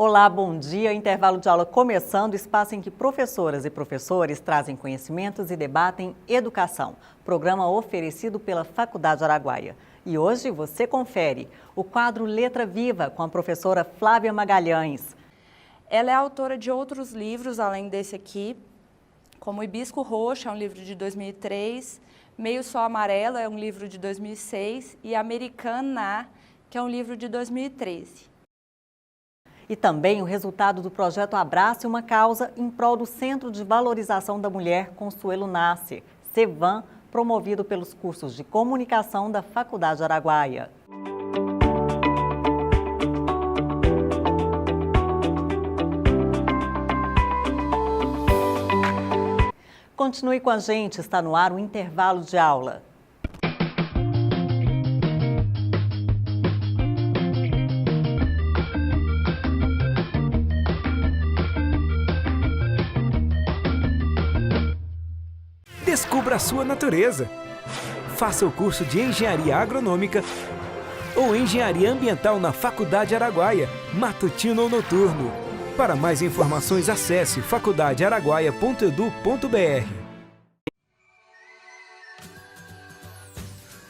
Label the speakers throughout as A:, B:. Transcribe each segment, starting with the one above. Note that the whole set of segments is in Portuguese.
A: Olá, bom dia. Intervalo de aula começando, espaço em que professoras e professores trazem conhecimentos e debatem educação. Programa oferecido pela Faculdade Araguaia. E hoje você confere o quadro Letra Viva com a professora Flávia Magalhães.
B: Ela é autora de outros livros, além desse aqui, como Hibisco Roxo, é um livro de 2003, Meio Sol Amarelo, é um livro de 2006, e Americana, que é um livro de 2013.
A: E também o resultado do projeto Abrace uma Causa em prol do Centro de Valorização da Mulher Consuelo Nasser, CEVAM, promovido pelos cursos de comunicação da Faculdade Araguaia. Continue com a gente, está no ar o intervalo de aula.
C: Descubra a sua natureza. Faça o curso de Engenharia Agronômica ou Engenharia Ambiental na Faculdade Araguaia, matutino ou noturno. Para mais informações, acesse faculdadearaguaia.edu.br.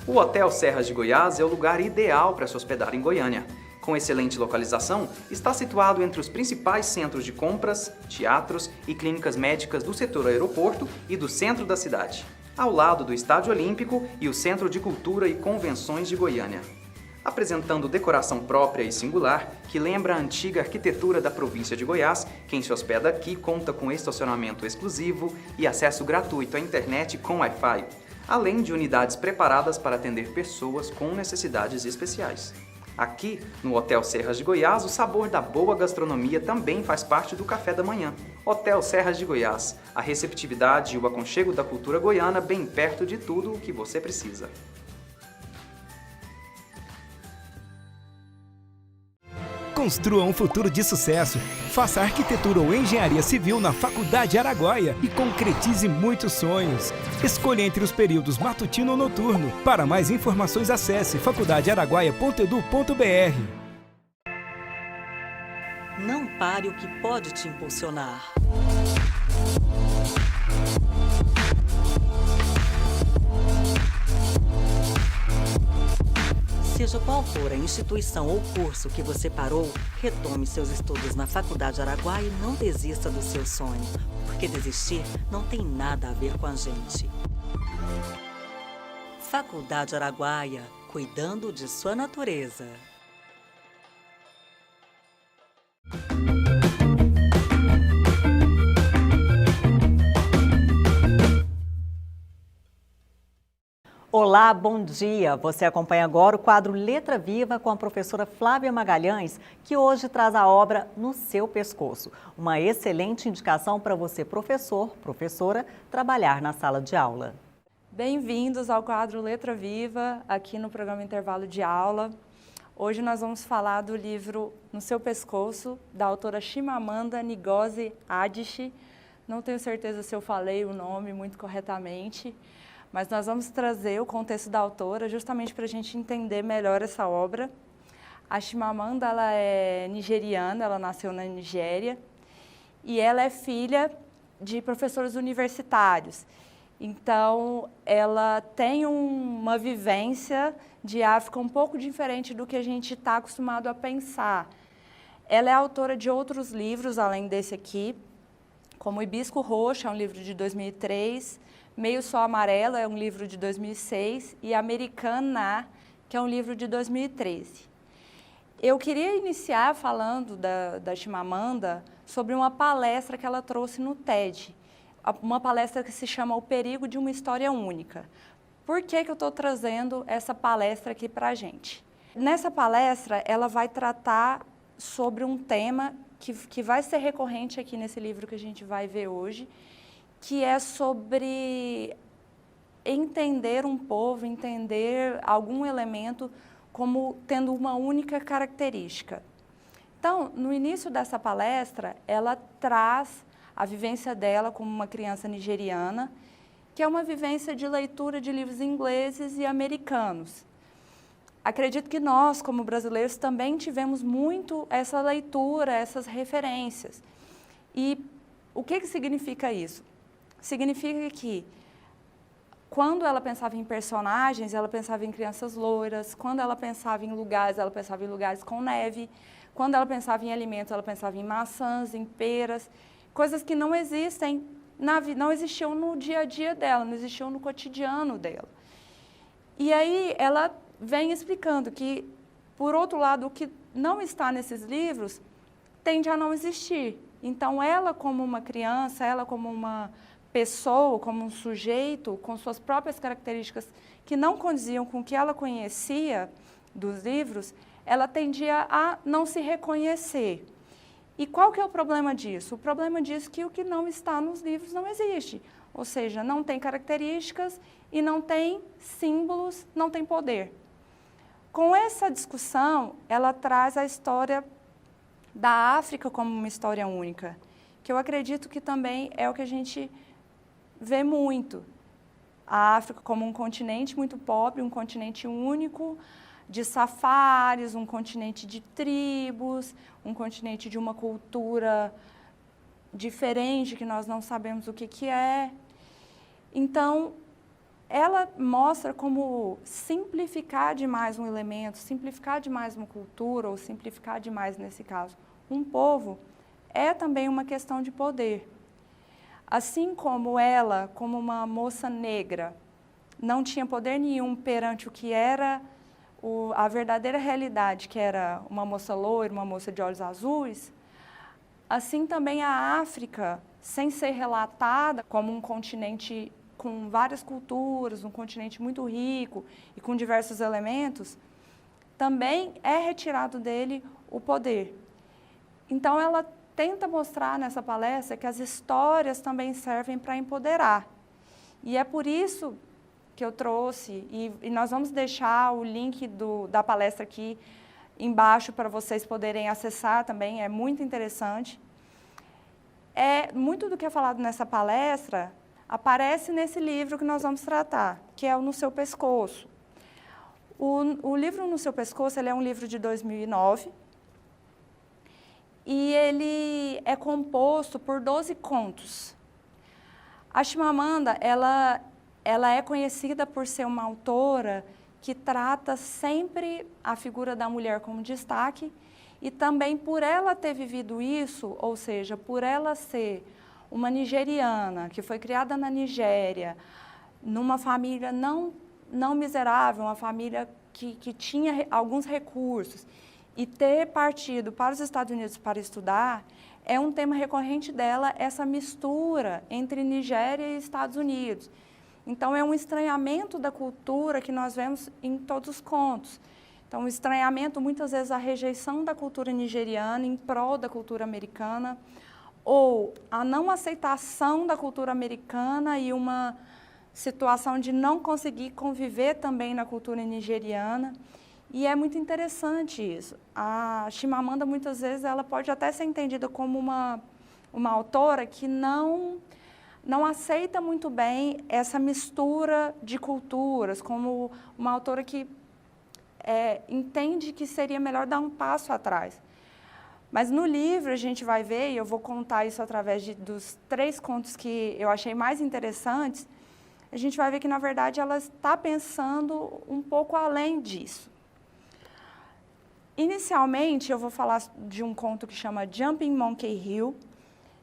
D: O Hotel Serras de Goiás é o lugar ideal para se hospedar em Goiânia. Com excelente localização, está situado entre os principais centros de compras, teatros e clínicas médicas do setor aeroporto e do centro da cidade, ao lado do Estádio Olímpico e o Centro de Cultura e Convenções de Goiânia. Apresentando decoração própria e singular, que lembra a antiga arquitetura da província de Goiás, quem se hospeda aqui conta com estacionamento exclusivo e acesso gratuito à internet com Wi-Fi, além de unidades preparadas para atender pessoas com necessidades especiais. Aqui, no Hotel Serras de Goiás, o sabor da boa gastronomia também faz parte do café da manhã. Hotel Serras de Goiás, a receptividade e o aconchego da cultura goiana bem perto de tudo o que você precisa.
C: Construa um futuro de sucesso. Faça arquitetura ou engenharia civil na Faculdade Araguaia e concretize muitos sonhos. Escolha entre os períodos matutino ou noturno. Para mais informações, acesse faculdadearaguaia.edu.br.
A: Não pare o que pode te impulsionar. Seja qual for a instituição ou curso que você parou, retome seus estudos na Faculdade Araguaia e não desista do seu sonho, porque desistir não tem nada a ver com a gente. Faculdade Araguaia, cuidando de sua natureza. Olá, bom dia! Você acompanha agora o quadro Letra Viva com a professora Flávia Magalhães, que hoje traz a obra No Seu Pescoço. Uma excelente indicação para você, professor, professora, trabalhar na sala de aula.
B: Bem-vindos ao quadro Letra Viva, aqui no programa Intervalo de Aula. Hoje nós vamos falar do livro No Seu Pescoço, da autora Chimamanda Ngozi Adichie. Não tenho certeza se eu falei o nome muito corretamente, mas nós vamos trazer o contexto da autora justamente para a gente entender melhor essa obra. A Chimamanda, ela é nigeriana, ela nasceu na Nigéria e ela é filha de professores universitários. Então, ela tem uma vivência de África um pouco diferente do que a gente está acostumado a pensar. Ela é autora de outros livros, além desse aqui, como Hibisco Roxo, é um livro de 2003, Meio Sol Amarelo, é um livro de 2006, e Americana, que é um livro de 2013. Eu queria iniciar falando da Chimamanda sobre uma palestra que ela trouxe no TED, uma palestra que se chama O Perigo de uma História Única. Por que eu estou trazendo essa palestra aqui para a gente? Nessa palestra, ela vai tratar sobre um tema que vai ser recorrente aqui nesse livro que a gente vai ver hoje, que é sobre entender um povo, entender algum elemento como tendo uma única característica. Então, no início dessa palestra, ela traz a vivência dela como uma criança nigeriana, que é uma vivência de leitura de livros ingleses e americanos. acredito que nós, como brasileiros, também tivemos muito essa leitura, essas referências. E o que significa isso? Significa que, quando ela pensava em personagens, ela pensava em crianças loiras. Quando ela pensava em lugares, ela pensava em lugares com neve. Quando ela pensava em alimentos, ela pensava em maçãs, em peras, coisas que não existem, não existiam no dia a dia dela, não existiam no cotidiano dela. E aí ela vem explicando que, por outro lado, o que não está nesses livros tende a não existir. Então, ela como uma criança, ela como uma pessoa, como um sujeito, com suas próprias características que não condiziam com o que ela conhecia dos livros, ela tendia a não se reconhecer. E qual que é o problema disso? O problema disso é que o que não está nos livros não existe. Ou seja, não tem características e não tem símbolos, não tem poder. Com essa discussão, ela traz a história da África como uma história única, que eu acredito que também é o que a gente vê muito. A África como um continente muito pobre, um continente único, de safaris, um continente de tribos, um continente de uma cultura diferente, que nós não sabemos o que é. Então, ela mostra como simplificar demais um elemento, simplificar demais uma cultura, ou simplificar demais, nesse caso, um povo, é também uma questão de poder. Assim como ela, como uma moça negra, não tinha poder nenhum perante o que era a verdadeira realidade, que era uma moça loira, uma moça de olhos azuis, assim também a África, sem ser relatada como um continente com várias culturas, um continente muito rico e com diversos elementos, também é retirado dele o poder. Então, ela tenta mostrar nessa palestra que as histórias também servem para empoderar. E é por isso que eu trouxe, e nós vamos deixar o link da palestra aqui embaixo para vocês poderem acessar também, é muito interessante. Muito do que é falado nessa palestra aparece nesse livro que nós vamos tratar, que é o No Seu Pescoço. O livro No Seu Pescoço, ele é um livro de 2009, e ele é composto por 12 contos. A Chimamanda, ela é conhecida por ser uma autora que trata sempre a figura da mulher como destaque, e também por ela ter vivido isso, ou seja, por ela ser uma nigeriana, que foi criada na Nigéria, numa família não miserável, uma família que tinha alguns recursos, e ter partido para os Estados Unidos para estudar, é um tema recorrente dela, essa mistura entre Nigéria e Estados Unidos. Então, é um estranhamento da cultura que nós vemos em todos os contos. Então, o estranhamento, muitas vezes, a rejeição da cultura nigeriana em prol da cultura americana, ou a não aceitação da cultura americana e uma situação de não conseguir conviver também na cultura nigeriana. E é muito interessante isso. A Chimamanda, muitas vezes, ela pode até ser entendida como uma autora que não aceita muito bem essa mistura de culturas, como uma autora que entende que seria melhor dar um passo atrás. Mas no livro a gente vai ver, e eu vou contar isso através dos 3 contos que eu achei mais interessantes, a gente vai ver que, na verdade, ela está pensando um pouco além disso. Inicialmente, eu vou falar de um conto que chama Jumping Monkey Hill,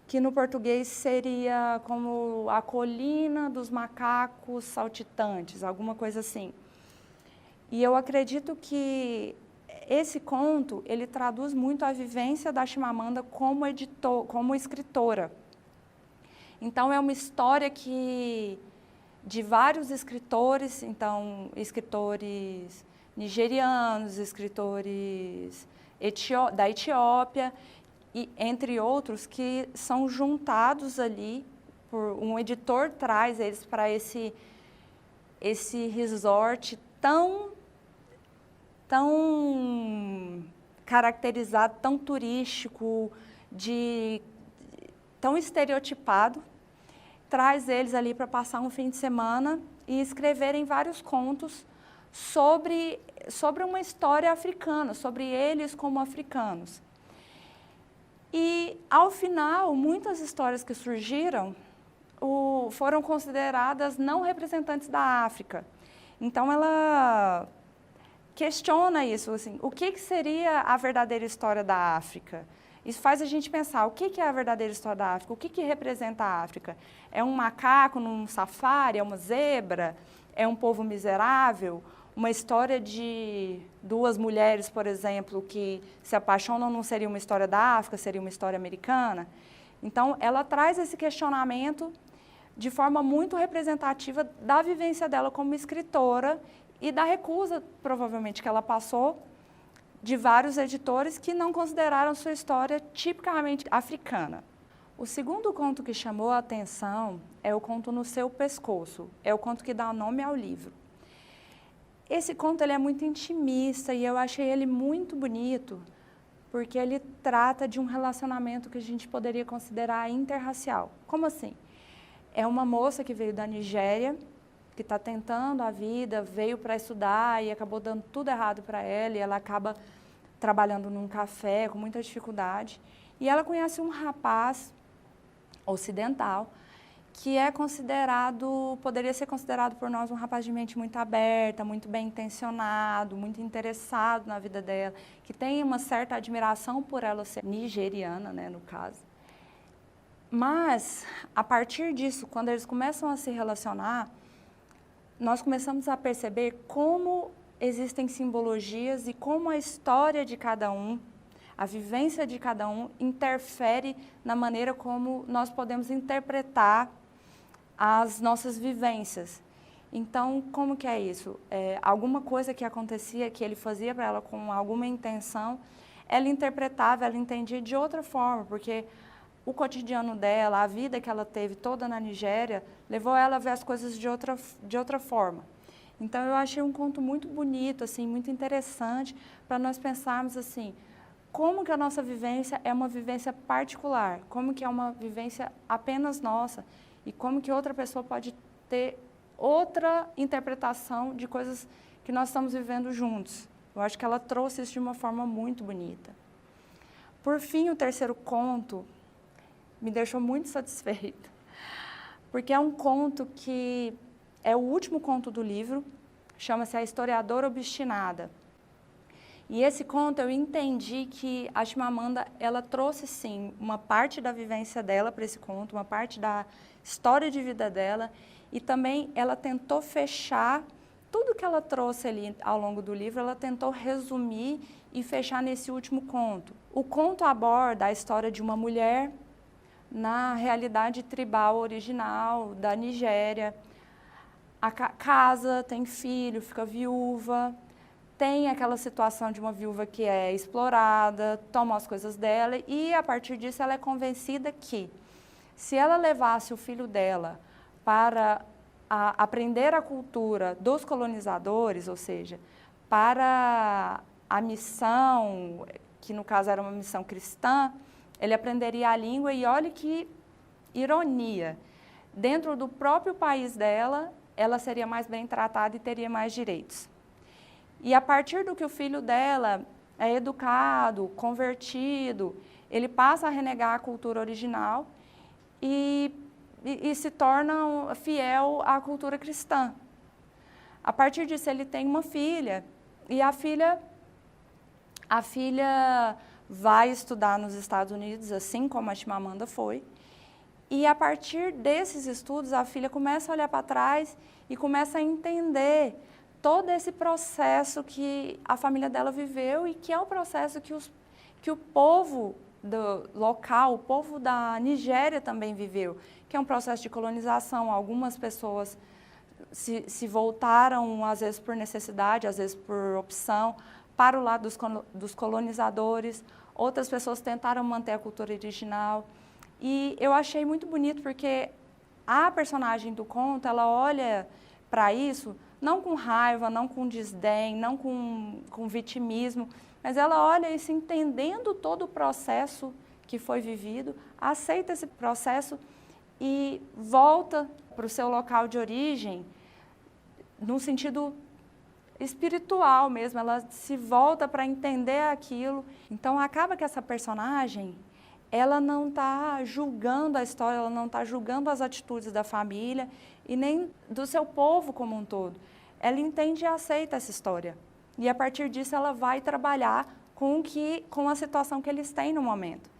B: que no português seria como a colina dos macacos saltitantes, alguma coisa assim. E eu acredito que esse conto, ele traduz muito a vivência da Chimamanda como escritora. Então, é uma história de vários escritores, então, escritores nigerianos, escritores da Etiópia, e entre outros, que são juntados ali, um editor traz eles para esse resort tão caracterizado, tão turístico, tão estereotipado, traz eles ali para passar um fim de semana e escreverem vários contos sobre uma história africana, sobre eles como africanos. E, ao final, muitas histórias que surgiram foram consideradas não representantes da África. Então, ela questiona isso, assim, o que seria a verdadeira história da África? Isso faz a gente pensar, o que é a verdadeira história da África? O que representa a África? É um macaco num safari? É uma zebra? É um povo miserável? Uma história de duas mulheres, por exemplo, que se apaixonam não seria uma história da África, seria uma história americana? Então, ela traz esse questionamento de forma muito representativa da vivência dela como escritora e da recusa, provavelmente, que ela passou de vários editores que não consideraram sua história tipicamente africana. O segundo conto que chamou a atenção é o conto No Seu Pescoço, é o conto que dá nome ao livro. Esse conto ele é muito intimista e eu achei ele muito bonito, porque ele trata de um relacionamento que a gente poderia considerar interracial. Como assim? É uma moça que veio da Nigéria, que está tentando a vida, veio para estudar e acabou dando tudo errado para ela, e ela acaba trabalhando num café com muita dificuldade. E ela conhece um rapaz ocidental, que é considerado, poderia ser considerado por nós um rapaz de mente muito aberta, muito bem intencionado, muito interessado na vida dela, que tem uma certa admiração por ela ser nigeriana, né, no caso. Mas, a partir disso, quando eles começam a se relacionar, nós começamos a perceber como existem simbologias e como a história de cada um, a vivência de cada um, interfere na maneira como nós podemos interpretar as nossas vivências. Então, como que é isso? Alguma coisa que acontecia, que ele fazia para ela com alguma intenção, ela interpretava, ela entendia de outra forma, porque o cotidiano dela, a vida que ela teve toda na Nigéria, levou ela a ver as coisas de outra forma. Então, eu achei um conto muito bonito, assim, muito interessante, para nós pensarmos assim, como que a nossa vivência é uma vivência particular, como que é uma vivência apenas nossa, e como que outra pessoa pode ter outra interpretação de coisas que nós estamos vivendo juntos. Eu acho que ela trouxe isso de uma forma muito bonita. Por fim, o terceiro conto me deixou muito satisfeita, porque é um conto que é o último conto do livro, chama-se A Historiadora Obstinada. E esse conto eu entendi que a Chimamanda, ela trouxe sim uma parte da vivência dela para esse conto, uma parte da história de vida dela, e também ela tentou fechar tudo que ela trouxe ali ao longo do livro, ela tentou resumir e fechar nesse último conto. O conto aborda a história de uma mulher na realidade tribal original da Nigéria. Casa, tem filho, fica viúva, tem aquela situação de uma viúva que é explorada, toma as coisas dela e, a partir disso, ela é convencida que, se ela levasse o filho dela para aprender a cultura dos colonizadores, ou seja, para a missão, que no caso era uma missão cristã, ele aprenderia a língua e olha que ironia, dentro do próprio país dela, ela seria mais bem tratada e teria mais direitos. E a partir do que o filho dela é educado, convertido, ele passa a renegar a cultura original e se torna fiel à cultura cristã. A partir disso, ele tem uma filha, e a filha vai estudar nos Estados Unidos, assim como a Chimamanda foi, e a partir desses estudos, a filha começa a olhar para trás e começa a entender todo esse processo que a família dela viveu e que é o processo que o povo do local, o povo da Nigéria também viveu, que é um processo de colonização. Algumas pessoas se voltaram, às vezes por necessidade, às vezes por opção, para o lado dos colonizadores. Outras pessoas tentaram manter a cultura original. E eu achei muito bonito porque a personagem do conto, ela olha para isso não com raiva, não com desdém, não com vitimismo, mas ela olha isso entendendo todo o processo que foi vivido, aceita esse processo e volta para o seu local de origem no sentido espiritual mesmo, ela se volta para entender aquilo. Então acaba que essa personagem, ela não está julgando a história, ela não está julgando as atitudes da família e nem do seu povo como um todo. Ela entende e aceita essa história. E a partir disso ela vai trabalhar com a situação que eles têm no momento.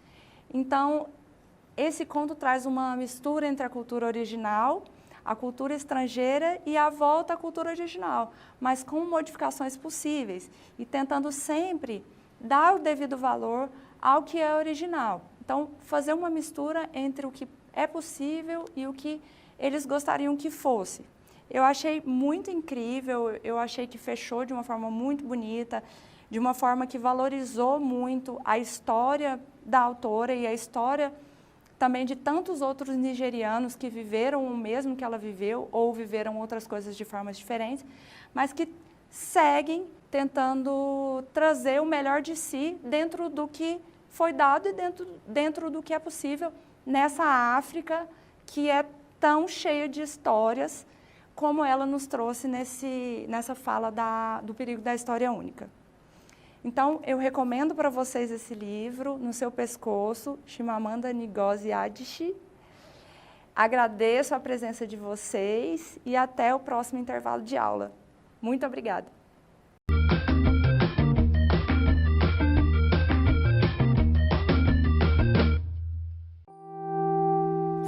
B: Então, esse conto traz uma mistura entre a cultura original, a cultura estrangeira e a volta à cultura original, mas com modificações possíveis e tentando sempre dar o devido valor ao que é original. Então, fazer uma mistura entre o que é possível e o que eles gostariam que fosse. Eu achei muito incrível, eu achei que fechou de uma forma muito bonita, de uma forma que valorizou muito a história da autora e a história também de tantos outros nigerianos que viveram o mesmo que ela viveu ou viveram outras coisas de formas diferentes, mas que seguem tentando trazer o melhor de si dentro do que foi dado e dentro do que é possível nessa África que é tão cheia de histórias como ela nos trouxe nessa fala do perigo da história única. Então, eu recomendo para vocês esse livro, No Seu Pescoço, Chimamanda Ngozi Adichie. Agradeço a presença de vocês e até o próximo intervalo de aula. Muito obrigada.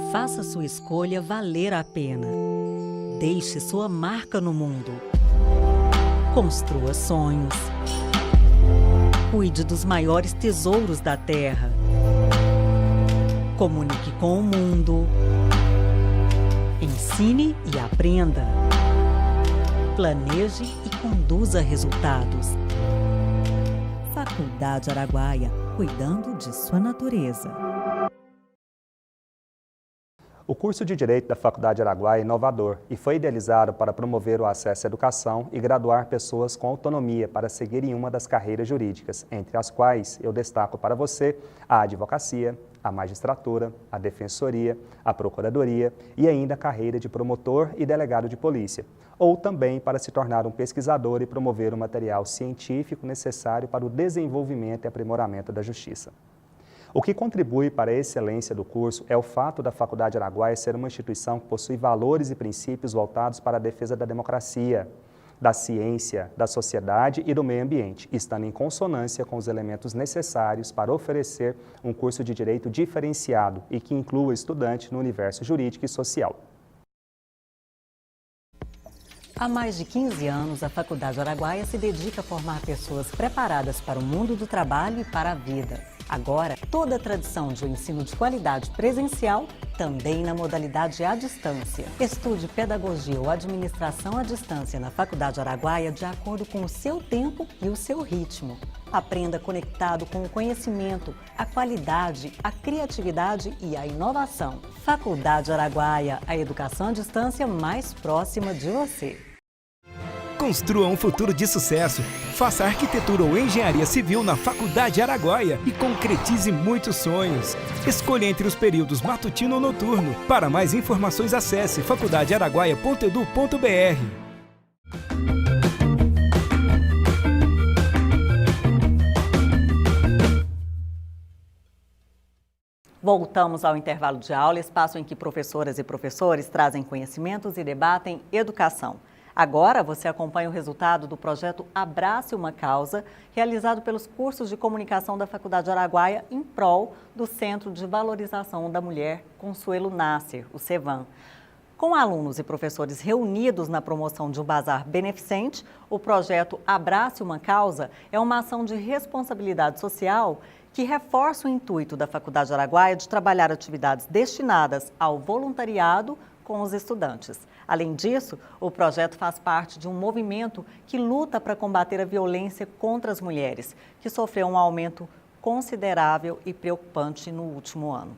A: Faça sua escolha valer a pena. Deixe sua marca no mundo. Construa sonhos. Cuide dos maiores tesouros da terra. Comunique com o mundo. Ensine e aprenda. Planeje e conduza resultados. Faculdade Araguaia, cuidando de sua natureza.
E: O curso de Direito da Faculdade Araguaia é inovador e foi idealizado para promover o acesso à educação e graduar pessoas com autonomia para seguirem uma das carreiras jurídicas, entre as quais eu destaco para você a advocacia, a magistratura, a defensoria, a procuradoria e ainda a carreira de promotor e delegado de polícia, ou também para se tornar um pesquisador e promover o material científico necessário para o desenvolvimento e aprimoramento da justiça. O que contribui para a excelência do curso é o fato da Faculdade Araguaia ser uma instituição que possui valores e princípios voltados para a defesa da democracia, da ciência, da sociedade e do meio ambiente, estando em consonância com os elementos necessários para oferecer um curso de direito diferenciado e que inclua estudante no universo jurídico e social.
A: Há mais de 15 anos, a Faculdade Araguaia se dedica a formar pessoas preparadas para o mundo do trabalho e para a vida. Agora, toda a tradição de um ensino de qualidade presencial, também na modalidade à distância. Estude pedagogia ou administração à distância na Faculdade Araguaia de acordo com o seu tempo e o seu ritmo. Aprenda conectado com o conhecimento, a qualidade, a criatividade e a inovação. Faculdade Araguaia, a educação à distância mais próxima de você.
C: Construa um futuro de sucesso. Faça arquitetura ou engenharia civil na Faculdade Araguaia e concretize muitos sonhos. Escolha entre os períodos matutino ou noturno. Para mais informações, acesse faculdadearaguaia.edu.br.
A: Voltamos ao intervalo de aula, espaço em que professoras e professores trazem conhecimentos e debatem educação. Agora você acompanha o resultado do projeto Abrace uma Causa, realizado pelos cursos de comunicação da Faculdade Araguaia em prol do Centro de Valorização da Mulher Consuelo Nasser, o CEVAM. Com alunos e professores reunidos na promoção de um bazar beneficente, o projeto Abrace uma Causa é uma ação de responsabilidade social que reforça o intuito da Faculdade Araguaia de trabalhar atividades destinadas ao voluntariado com os estudantes. Além disso, o projeto faz parte de um movimento que luta para combater a violência contra as mulheres, que sofreu um aumento considerável e preocupante no último ano.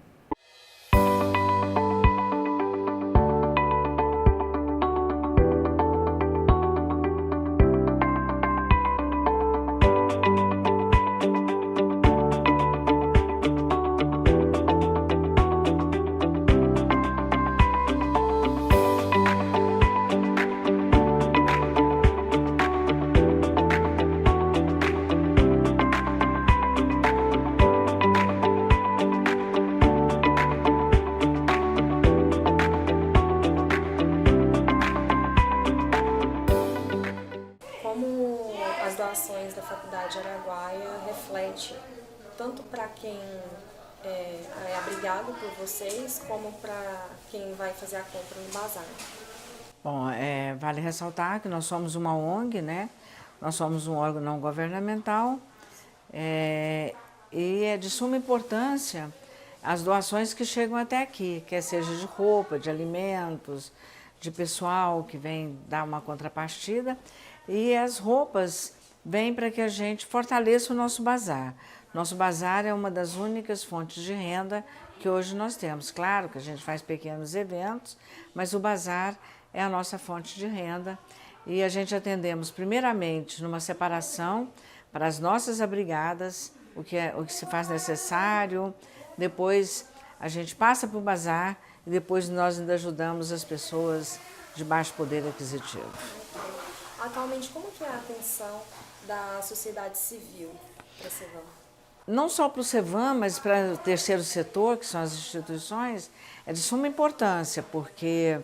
F: Faculdade Araguaia reflete tanto para quem é abrigado por vocês, como para quem vai fazer a compra no bazar?
G: Bom, vale ressaltar que nós somos uma ONG, né? Nós somos um órgão não governamental e é de suma importância as doações que chegam até aqui, quer seja de roupa, de alimentos, de pessoal que vem dar uma contrapartida, e as roupas vêm para que a gente fortaleça o nosso bazar. Nosso bazar é uma das únicas fontes de renda que hoje nós temos. Claro que a gente faz pequenos eventos, mas o bazar é a nossa fonte de renda e a gente atendemos primeiramente numa separação para as nossas abrigadas, o que se faz necessário, depois a gente passa para o bazar e depois nós ainda ajudamos as pessoas de baixo poder aquisitivo.
F: Atualmente, como que é a atenção da sociedade civil para a Cevam?
G: Não só para o Cevam, mas para o terceiro setor, que são as instituições, é de suma importância, porque,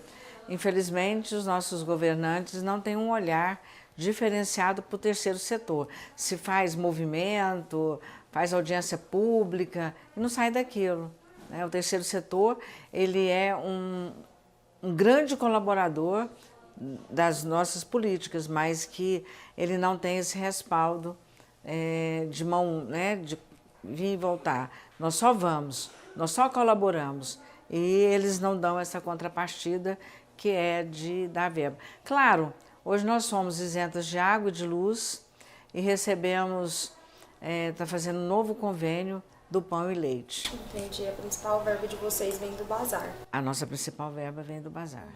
G: infelizmente, os nossos governantes não têm um olhar diferenciado para o terceiro setor. Se faz movimento, faz audiência pública e não sai daquilo, né? O terceiro setor, ele é um grande colaborador das nossas políticas, mas que ele não tem esse respaldo de mão, né, de vir e voltar. Nós só vamos, nós só colaboramos e eles não dão essa contrapartida que é de dar verba. Claro, hoje nós somos isentas de água e de luz e recebemos, está fazendo um novo convênio do pão e leite.
F: Entendi, a principal verba de vocês vem do bazar.
G: A nossa principal verba vem do bazar.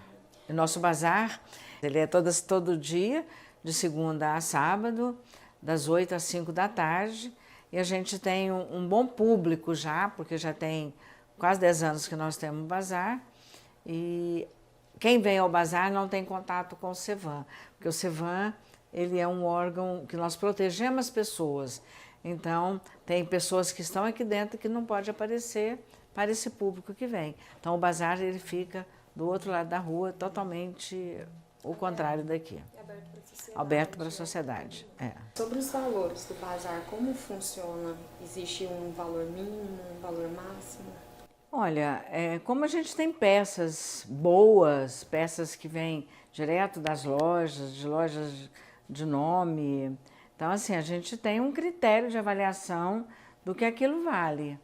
G: O nosso bazar, ele é todo dia, de segunda a sábado, das 8 às 5 da tarde, e a gente tem um bom público já, porque já tem quase 10 anos que nós temos bazar, e quem vem ao bazar não tem contato com o Cevam, porque o Cevam, ele é um órgão que nós protegemos as pessoas, então tem pessoas que estão aqui dentro que não pode aparecer para esse público que vem. Então o bazar, ele fica do outro lado da rua, totalmente o contrário daqui. Aberto para a sociedade.
F: Sobre os valores do bazar, como funciona? Existe um valor mínimo, um valor máximo?
G: Olha, como a gente tem peças boas, peças que vêm direto das lojas, de lojas de nome, então assim, a gente tem um critério de avaliação do que aquilo vale.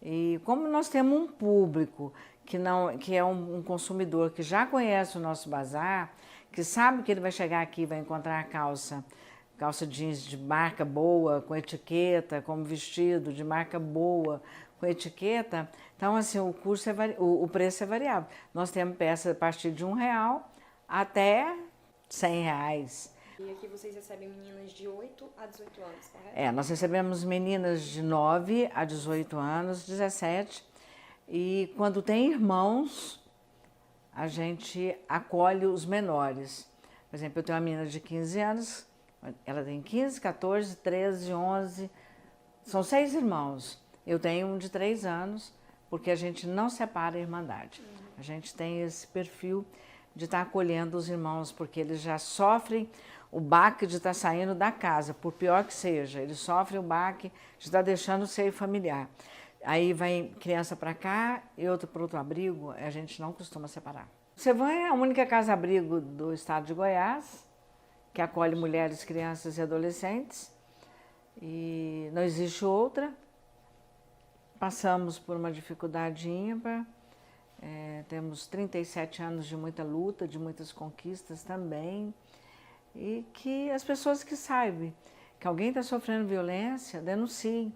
G: E como nós temos um público que é um consumidor que já conhece o nosso bazar, que sabe que ele vai chegar aqui e vai encontrar calça jeans de marca boa, com etiqueta, como vestido de marca boa, com etiqueta, então assim, o preço é variável. Nós temos peças a partir de R$1 até R$100.
F: E aqui vocês recebem meninas de 8 a 18 anos, correto?
G: Nós recebemos meninas de 9 a 18 anos, 17, e quando tem irmãos, a gente acolhe os menores. Por exemplo, eu tenho uma menina de 15 anos, ela tem 15, 14, 13, 11, são 6 irmãos. Eu tenho um de 3 anos, porque a gente não separa a irmandade. A gente tem esse perfil de estar acolhendo os irmãos, porque eles já sofrem o baque de estar saindo da casa, por pior que seja. Eles sofrem o baque de estar deixando o seio familiar. Aí vai criança para cá e outra para outro abrigo, a gente não costuma separar. O Cevam é a única casa-abrigo do estado de Goiás, que acolhe mulheres, crianças e adolescentes, e não existe outra. Passamos por uma dificuldade ímpar, temos 37 anos de muita luta, de muitas conquistas também, e que as pessoas que saibam que alguém está sofrendo violência, denunciem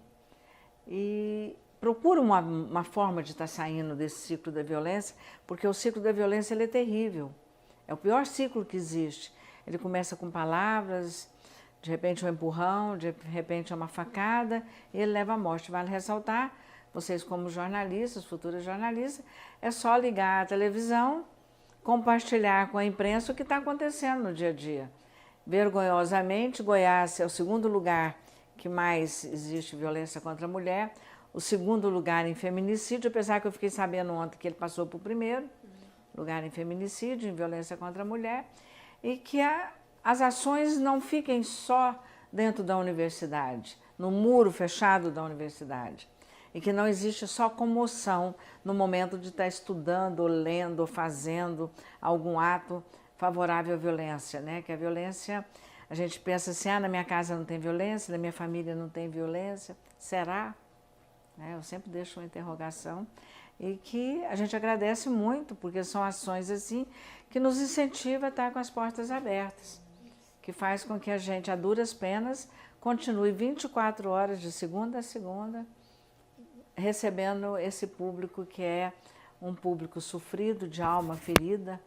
G: e procura uma forma de estar saindo desse ciclo da violência, porque o ciclo da violência ele é terrível, é o pior ciclo que existe. Ele começa com palavras, de repente um empurrão, de repente uma facada, e ele leva à morte. Vale ressaltar, vocês como jornalistas, futuros jornalistas, é só ligar a televisão, compartilhar com a imprensa o que está acontecendo no dia a dia. Vergonhosamente, Goiás é o segundo lugar que mais existe violência contra a mulher, o segundo lugar em feminicídio, apesar que eu fiquei sabendo ontem que ele passou para o primeiro lugar em feminicídio, em violência contra a mulher, e que as ações não fiquem só dentro da universidade, no muro fechado da universidade. E que não existe só comoção no momento de estar estudando, ou lendo, ou fazendo algum ato favorável à violência, né? Que a violência, a gente pensa assim, na minha casa não tem violência, na minha família não tem violência, será? Eu sempre deixo uma interrogação e que a gente agradece muito, porque são ações assim que nos incentivam a estar com as portas abertas, que faz com que a gente, a duras penas, continue 24 horas de segunda a segunda, recebendo esse público que é um público sofrido, de alma ferida,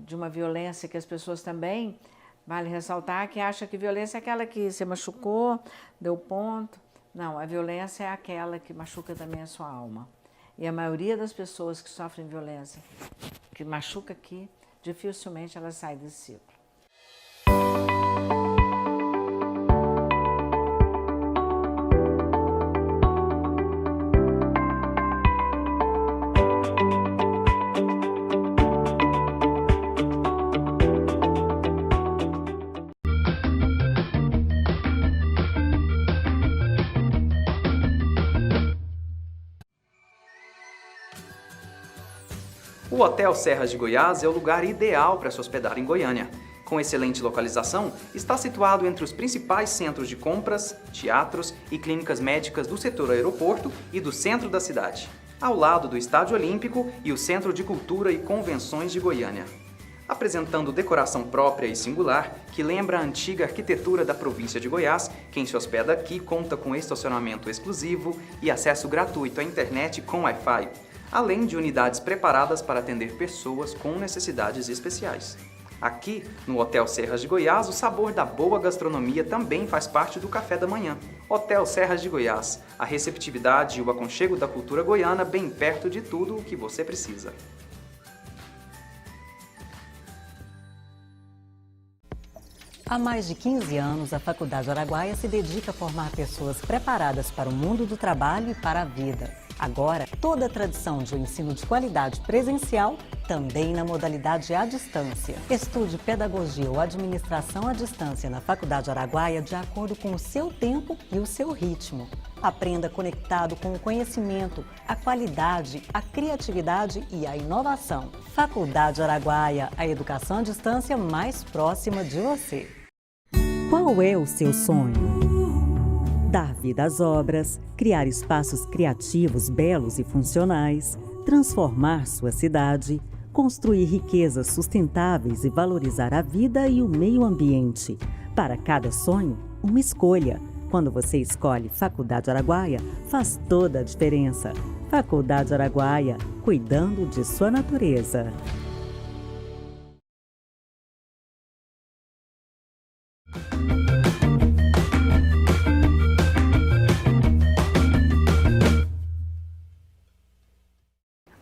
G: de uma violência que as pessoas também, vale ressaltar, que acham que violência é aquela que se machucou, deu ponto. Não, a violência é aquela que machuca também a sua alma. E a maioria das pessoas que sofrem violência, que machuca aqui, dificilmente ela sai desse ciclo.
D: O Hotel Serras de Goiás é o lugar ideal para se hospedar em Goiânia. Com excelente localização, está situado entre os principais centros de compras, teatros e clínicas médicas do setor aeroporto e do centro da cidade, ao lado do Estádio Olímpico e o Centro de Cultura e Convenções de Goiânia. Apresentando decoração própria e singular, que lembra a antiga arquitetura da província de Goiás, quem se hospeda aqui conta com estacionamento exclusivo e acesso gratuito à internet com Wi-Fi, além de unidades preparadas para atender pessoas com necessidades especiais. Aqui, no Hotel Serras de Goiás, o sabor da boa gastronomia também faz parte do café da manhã. Hotel Serras de Goiás, a receptividade e o aconchego da cultura goiana bem perto de tudo o que você precisa.
A: Há mais de 15 anos, a Faculdade Araguaia se dedica a formar pessoas preparadas para o mundo do trabalho e para a vida. Agora, toda a tradição de um ensino de qualidade presencial, também na modalidade à distância. Estude pedagogia ou administração à distância na Faculdade Araguaia de acordo com o seu tempo e o seu ritmo. Aprenda conectado com o conhecimento, a qualidade, a criatividade e a inovação. Faculdade Araguaia, a educação à distância mais próxima de você. Qual é o seu sonho? Dar vida às obras, criar espaços criativos, belos e funcionais, transformar sua cidade, construir riquezas sustentáveis e valorizar a vida e o meio ambiente. Para cada sonho, uma escolha. Quando você escolhe Faculdade Araguaia, faz toda a diferença. Faculdade Araguaia, cuidando de sua natureza.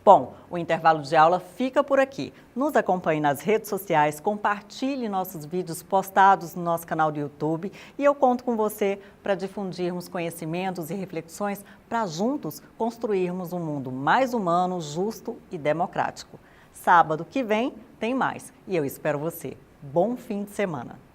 A: Bom, o intervalo de aula fica por aqui. Nos acompanhe nas redes sociais, compartilhe nossos vídeos postados no nosso canal do YouTube e eu conto com você para difundirmos conhecimentos e reflexões para juntos construirmos um mundo mais humano, justo e democrático. Sábado que vem tem mais e eu espero você. Bom fim de semana!